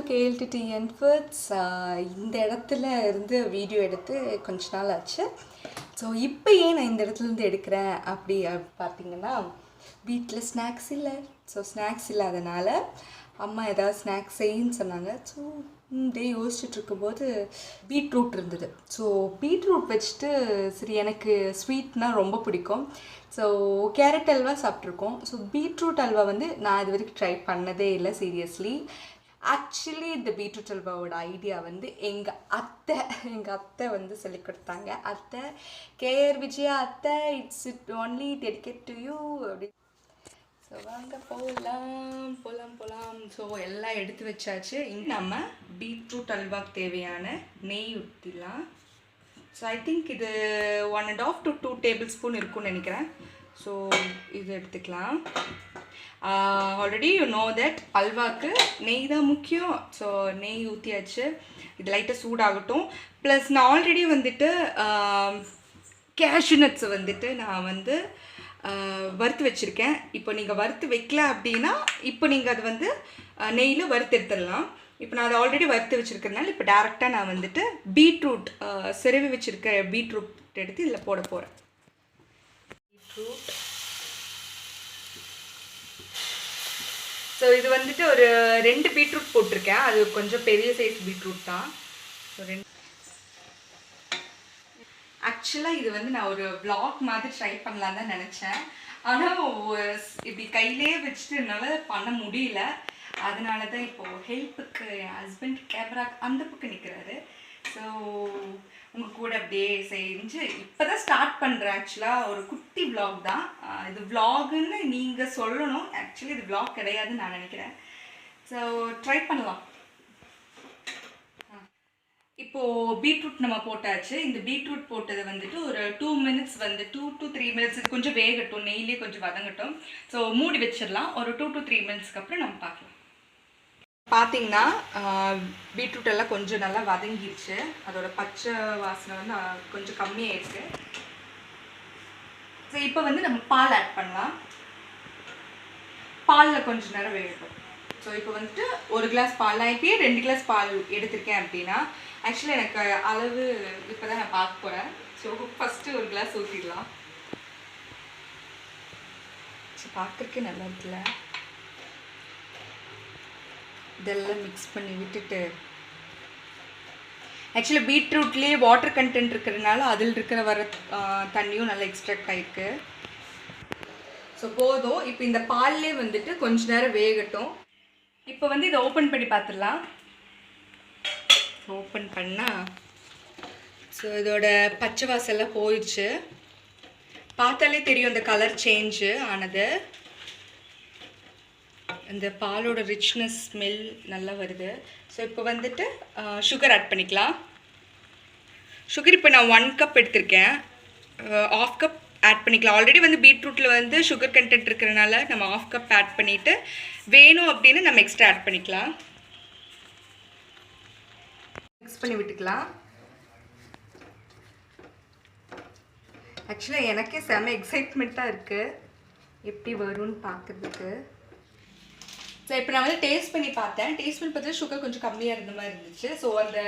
KLTTN Foods. இந்த இடத்துல இருந்து வீடியோ எடுத்து கொஞ்ச நாள் ஆச்சு. ஸோ இப்போ ஏன் நான் இந்த இடத்துல இருந்து எடுக்கிறேன் அப்படி பார்த்தீங்கன்னா, வீட்டில் ஸ்நாக்ஸ் இல்லை. ஸோ ஸ்நாக்ஸ் இல்லாதனால அம்மா ஏதாவது ஸ்நாக்ஸ் செய்யுன்னு சொன்னாங்க. ஸோ டே யோசிச்சுட்டு இருக்கும்போது பீட்ரூட் இருந்தது. ஸோ பீட்ரூட் வச்சுட்டு சரி, எனக்கு ஸ்வீட்னால் ரொம்ப பிடிக்கும். ஸோ கேரட் அல்வா சாப்பிட்ருக்கோம். ஸோ பீட்ரூட் அல்வா வந்து நான் இது வரைக்கும் ட்ரை பண்ணதே இல்லை சீரியஸ்லி. ஆக்சுவலி இந்த பீட்ரூட் அல்வாவோட ஐடியா வந்து எங்கள் அத்தை வந்து சொல்லி கொடுத்தாங்க. அத்தை கேஆர் விஜயா அத்தை, it only dedicate to you அப்படி. ஸோ வாங்க போகலாம். ஸோ எல்லாம் எடுத்து வச்சாச்சு. இங்கே நம்ம பீட்ரூட் அல்வாக்கு தேவையான நெய் ஊற்றிடலாம். ஸோ ஐ திங்க் இது 1.5 to 2 tablespoon இருக்கும்னு நினைக்கிறேன். ஸோ இது எடுத்துக்கலாம். ஆல்ரெடி யூ நோ தட் அல்வாக்கு நெய் தான் முக்கியம். ஸோ நெய் ஊற்றியாச்சு. இது லைட்டாக சூடாகட்டும். ப்ளஸ் நான் ஆல்ரெடி வந்துட்டு கேஷ்யூ நட்ஸை வந்துட்டு நான் வந்து வறுத்து வச்சுருக்கேன். இப்போ நீங்கள் வறுத்து வைக்கல அப்படின்னா இப்போ நீங்கள் அது வந்து நெய்யில் வறுத்து எடுத்துடலாம். இப்போ நான் அதை ஆல்ரெடி வறுத்து வச்சுருக்கிறதுனால இப்போ டேரெக்டாக நான் வந்துட்டு பீட்ரூட் செருவி வச்சுருக்க பீட்ரூட் எடுத்து இதில் போட போகிறேன். பீட்ரூட். ஸோ இது வந்துட்டு ஒரு 2 பீட்ரூட் போட்டிருக்கேன். அது கொஞ்சம் பெரிய சைஸ் பீட்ரூட் தான். ஸோ 2. ஆக்சுவலாக இது வந்து நான் ஒரு vlog மாதிரி ட்ரை பண்ணலான்னு தான் நினச்சேன். ஆனால் இப்படி கையிலே வச்சுட்டு என்னால் பண்ண முடியல. அதனால தான் இப்போது ஹெல்ப்புக்கு என் ஹஸ்பண்ட் கேமரா அந்த பக்கம் நிற்கிறாரு. ஸோ உங்கள் கூட அப்படியே செஞ்சு இப்போ தான் ஸ்டார்ட் பண்ணுறேன். ஆக்சுவலாக ஒரு குட்டி vlog தான் இது. vlogன்னு நீங்கள் சொல்லணும். ஆக்சுவலி இது vlog கிடையாதுன்னு நான் நினைக்கிறேன். ஸோ ட்ரை பண்ணலாம். இப்போது பீட்ரூட் நம்ம போட்டாச்சு. இந்த பீட்ரூட் போட்டதை வந்துட்டு ஒரு 2 minutes வந்து 2 to 3 minutes இது கொஞ்சம் வேகட்டும், நெய்லேயே கொஞ்சம் வதங்கட்டும். ஸோ மூடி வச்சிடலாம். ஒரு 2 to 3 minutesக்கு அப்புறம் நம்ம பார்க்கலாம். பார்த்தீங்கன்னா பீட்ரூட் எல்லாம் கொஞ்சம் நல்லா வதங்கிடுச்சு. அதோட பச்சை வாசனை வந்து கொஞ்சம் கம்மியாயிருக்கு. ஸோ இப்போ வந்து நம்ம பால் ஆட் பண்ணலாம். பாலில் கொஞ்சம் நேரம் வேகட்டும். ஸோ இப்போ வந்துட்டு 1 glass பால், நான் இப்போயே 2 glass பால் எடுத்திருக்கேன் அப்படின்னா ஆக்சுவலி எனக்கு அளவு இப்போ தான் நான் பார்க்க போகிறேன். ஸோ ஃபஸ்ட்டு 1 glass ஊற்றிடலாம். ஸோ பார்க்குறக்கே நல்லா இருக்குல்ல. இதெல்லாம் மிக்ஸ் பண்ணி விட்டுட்டு, ஆக்சுவலி பீட்ரூட்லேயே வாட்டர் கண்டென்ட் இருக்கிறதுனால அதில் இருக்கிற வர தண்ணியும் நல்லா எக்ஸ்ட்ராக்ட் ஆகிருக்கு. ஸோ போதும். இப்போ இந்த பால்லே வந்துட்டு கொஞ்ச நேரம் வேகட்டும். இப்போ வந்து இதை ஓப்பன் பண்ணி பார்த்துடலாம். ஓப்பன் பண்ணால் ஸோ இதோட பச்சை வாசெல்லாம் போயிடுச்சு. பார்த்தாலே தெரியும் அந்த கலர் சேஞ்சு ஆனது. அந்த பாலோட ரிச்னஸ் ஸ்மெல் நல்லா வருது. ஸோ இப்போ வந்துட்டு சுகர் ஆட் பண்ணிக்கலாம். சுகர் இப்போ நான் 1 cup எடுத்திருக்கேன். 1/2 cup ஆட் பண்ணிக்கலாம். ஆல்ரெடி வந்து பீட்ரூட்டில் வந்து சுகர் கண்டென்ட் இருக்கிறனால நம்ம 1/2 cup ஆட் பண்ணிவிட்டு வேணும் அப்படின்னு நம்ம எக்ஸ்ட்ரா ஆட் பண்ணிக்கலாம். மிக்ஸ் பண்ணி விட்டுக்கலாம். ஆக்சுவலாக எனக்கே செம்ம எக்ஸைட்மெண்ட்டாக இருக்குது எப்படி வரும்னு பார்க்குறதுக்கு. ஸோ இப்போ நான் வந்து டேஸ்ட் பண்ணி பார்த்தேன். டேஸ்ட் பண்ணி பார்த்தா சுகர் கொஞ்சம் கம்மியாக இருந்த மாதிரி இருந்துச்சு. ஸோ அந்த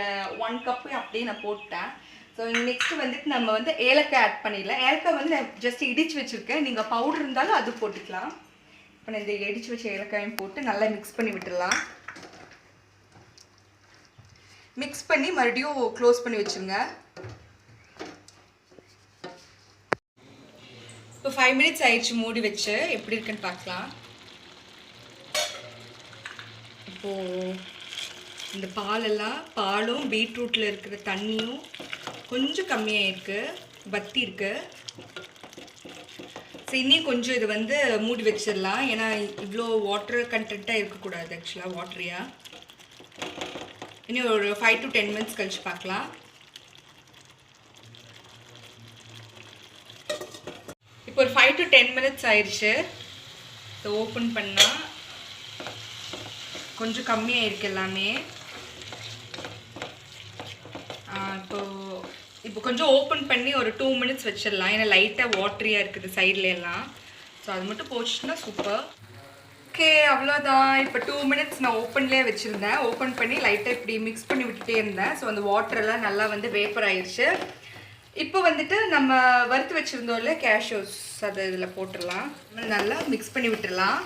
1 cup அப்படியே நான் போட்டேன். ஸோ நெக்ஸ்ட்டு வந்துட்டு நம்ம வந்து ஏலக்காய் ஆட் பண்ணிடலாம். ஏலக்காய் வந்து நான் ஜஸ்ட் இடித்து வச்சுருக்கேன். நீங்கள் பவுடர் இருந்தாலும் அது போட்டுக்கலாம். இப்போ நான் இந்த இடித்து வச்ச ஏலக்காயும் போட்டு நல்லா மிக்ஸ் பண்ணி விட்டுடலாம். மிக்ஸ் பண்ணி மறுபடியும் க்ளோஸ் பண்ணி வச்சுருங்க. இப்போ 5 minutes ஆயிடுச்சு மூடி வச்சு. எப்படி இருக்குன்னு பார்க்கலாம். இப்போது இந்த பாலும் பீட்ரூட்டில் இருக்கிற தண்ணியும் கொஞ்சம் கம்மியாக இருக்குது, வத்தி இருக்குது. ஸோ இன்னும் கொஞ்சம் இது வந்து மூடி வச்சிடலாம். ஏன்னா இவ்வளோ வாட்டர் கண்டென்ட்டாக இருக்கக்கூடாது. ஆக்சுவலாக வாட்டரியாக இன்னும் ஒரு 5 to 10 minutes கழிச்சு பார்க்கலாம். இப்போ ஒரு 5 to 10 minutes ஆயிடுச்சு. இதை ஓப்பன் பண்ணால் கொஞ்சம் கம்மியாக இருக்குது எல்லாமே. இப்போ கொஞ்சம் ஓப்பன் பண்ணி ஒரு 2 minutes வச்சிடலாம். ஏன்னா லைட்டாக வாட்டரியாக இருக்குது சைடில் எல்லாம். ஸோ அது மட்டும் போச்சுன்னா சூப்பர். ஓகே, அவ்வளோதான். இப்போ 2 மினிட்ஸ் நான் ஓப்பன்லேயே வச்சுருந்தேன். ஓப்பன் பண்ணி லைட்டாக இப்படி மிக்ஸ் பண்ணி விட்டுட்டே இருந்தேன். ஸோ அந்த வாட்டரெல்லாம் நல்லா வந்து வேப்பர் ஆயிடுச்சு. இப்போ வந்துட்டு நம்ம வறுத்து வச்சுருந்தோம்ல கேஷ்யூஸ், அதை இதில் போட்டுடலாம். நல்லா மிக்ஸ் பண்ணி விட்டுடலாம்.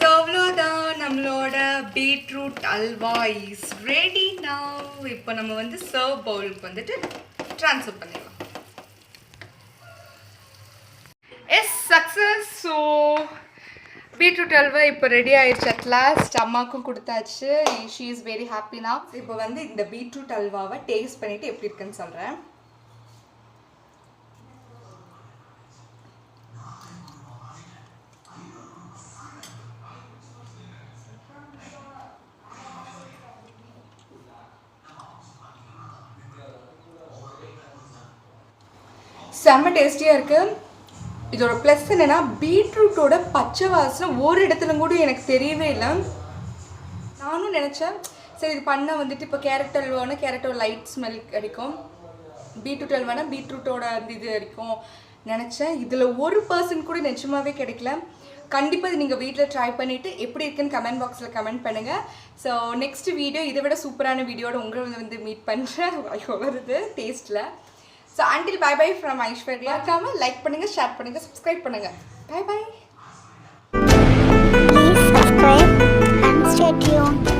ஸோ அவ்வளோதான், நம்மளோட beetroot halwa is ready now. இப்போ நம்ம வந்து சர்வ் பவுலுக்கு வந்துட்டு ட்ரான்ஸ்ஃபர் பண்ணிடலாம். Yes, success. So beetroot halwa இப்போ ரெடி ஆயிடுச்சு. அட் லாஸ்ட் அம்மாவுக்கும் கொடுத்தாச்சு. ஷீ இஸ் வெரி ஹாப்பினா. இப்போ வந்து இந்த பீட்ரூட் அல்வாவை டேஸ்ட் பண்ணிவிட்டு எப்படி இருக்குன்னு சொல்கிறேன். செம்ம டேஸ்டியாக இருக்குது. இதோட ப்ளஸ் என்னென்னா பீட்ரூட்டோட பச்சை வாசனை ஒரு இடத்துல கூட எனக்கு தெரியவே இல்லை. நானும் நினச்சேன் சரி இது பண்ணால் வந்துட்டு இப்போ கேரட் அல்வானா கேரட்டோட லைட் ஸ்மெல் அடிக்கும், பீட்ரூட் அல்வானா பீட்ரூட்டோட அந்த இது அடிக்கும் நினச்சேன். இதில் 1% கூட நிஜமாகவே கிடைக்கல. கண்டிப்பாக இது நீங்கள் வீட்டில் ட்ரை பண்ணிவிட்டு எப்படி இருக்குன்னு கமெண்ட் பாக்ஸில் கமெண்ட் பண்ணுங்கள். ஸோ நெக்ஸ்ட் வீடியோ இதை விட சூப்பரான வீடியோட உங்களை வந்து மீட் பண்ணுறேன் வருது டேஸ்ட்டில். So until bye bye from Aishwarya. மறக்காம லைக் பண்ணுங்க, ஷேர் பண்ணுங்க, சப்ஸ்கிரைப் பண்ணுங்க. Bye bye. Please subscribe and stay tuned.